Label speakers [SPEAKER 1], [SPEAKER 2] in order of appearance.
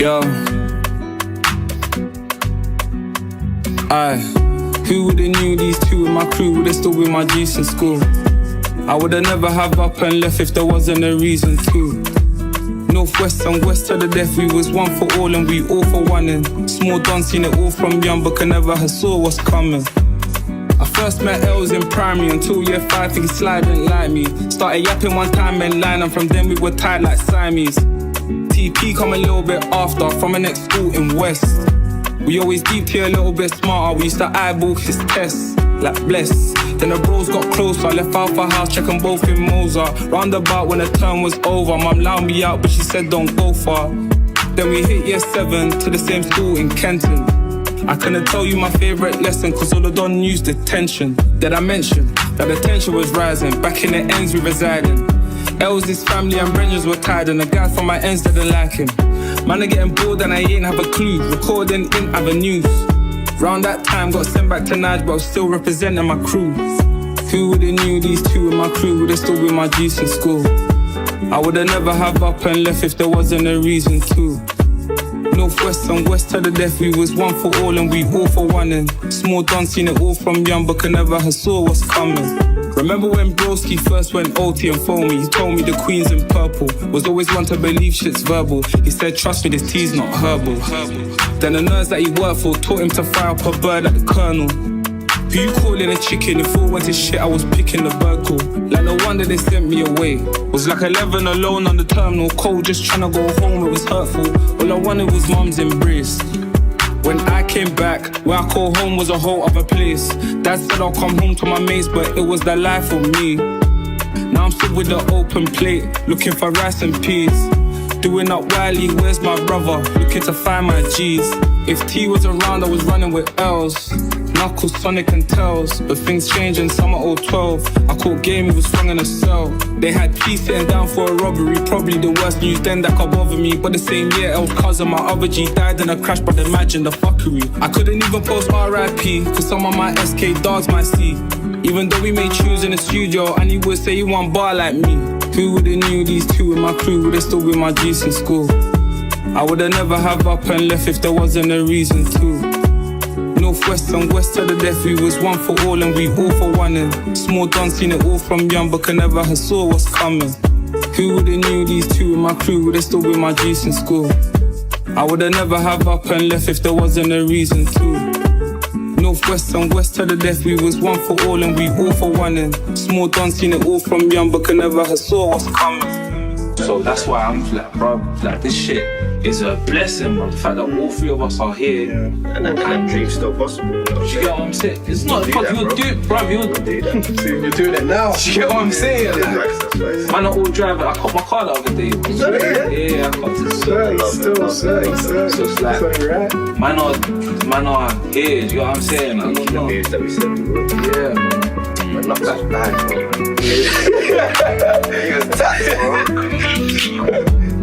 [SPEAKER 1] Yo, who would've knew these two in my crew would've still been my G's in school? I would've never have up and left if there wasn't a reason to. Northwest and west to the death, we was one for all and we all for one. And small Don seen it all from young, but can never have saw what's coming. I first met Els in primary until year 5, think he sliding like me. Started yapping one time and line, and from then we were tied like Siamese. TP come a little bit after, from a next school in West. We always deep here a little bit smarter, we used to eyeball his tests, like bless. Then the bros got closer, left Alpha House, checking both in Mozart. Roundabout when the term was over, mum allowed me out but she said don't go far. Then we hit year 7 to the same school in Kenton. I couldn't tell you my favourite lesson, cause all the Don used the tension. Did I mention that the tension was rising, back in the ends we residing. Els, his family and brethren were tired, and the guys from my ends didn't like him. Man are getting bored and I ain't have a clue, recording in avenues. Round that time got sent back to Nige, but I was still representing my crew. Who would've knew these two in my crew would've still been my G's in school? I would've never have up and left if there wasn't a reason to. Northwest and west to the death, we was one for all and we all for one. And small Don seen it all from young, but can never have saw what's coming. Remember when Broski first went OT and phoned me? He told me the Queen's in purple. Was always one to believe shit's verbal. He said trust me, this tea's not herbal. Then the nerds that he worked for taught him to fire up a bird at the colonel. Who you calling a chicken? If all went to shit, I was picking the bird call. Like no wonder they sent me away. Was like 11 alone on the terminal, cold, just trying to go home, it was hurtful. All I wanted was mum's embrace. When I came back, where I call home was a whole other place. Dad said I'll come home to my mates, but it was that life for me. Now I'm stood with the open plate, looking for rice and peas. Doing up Wiley, where's my brother? Looking to find my G's. If T was around, I was running with Els. Knucks, Sonic and Tails. But things changed in summer 012. I caught game, he was flung in a cell. They had P sitting down for a robbery. Probably the worst news then that could bother me. But the same year, Els' cousin, my other G, died in a crash. But imagine the fuckery. I couldn't even post RIP, cause some of my SK dogs might see. Even though we made tunes in the studio, and he would say he want bar like me. Who would've knew these two in my crew would've still been my G's in school? I would've never have up and left if there wasn't a reason to. Northwest and west to the death, we was one for all and we all for one. And small Don seen it all from young, but can never have saw what's coming. Who would've knew these two in my crew would've still been my G's in school? I would've never have up and left if there wasn't a reason to. Northwest and west to the death, we was one for all and we all for one. And small Don seen it all from young, but can never have saw what's coming. So that's why I'm like, bro, like this shit is a blessing, bro. The fact that all three of us are here.
[SPEAKER 2] Yeah. And that dream's still possible. You
[SPEAKER 1] Do you get what I'm saying? It's not because you'll do it, bro. You're
[SPEAKER 2] doing it now.
[SPEAKER 1] Do you get what I'm saying?
[SPEAKER 2] Like,
[SPEAKER 1] man, not all driving. I caught my car the other day. Yeah, I caught it. So it's like, man are here. Do you get what I'm saying? Like,
[SPEAKER 2] the news that we said we would.
[SPEAKER 1] Yeah, man.
[SPEAKER 2] But not that bad, bro. He was taxed, bro.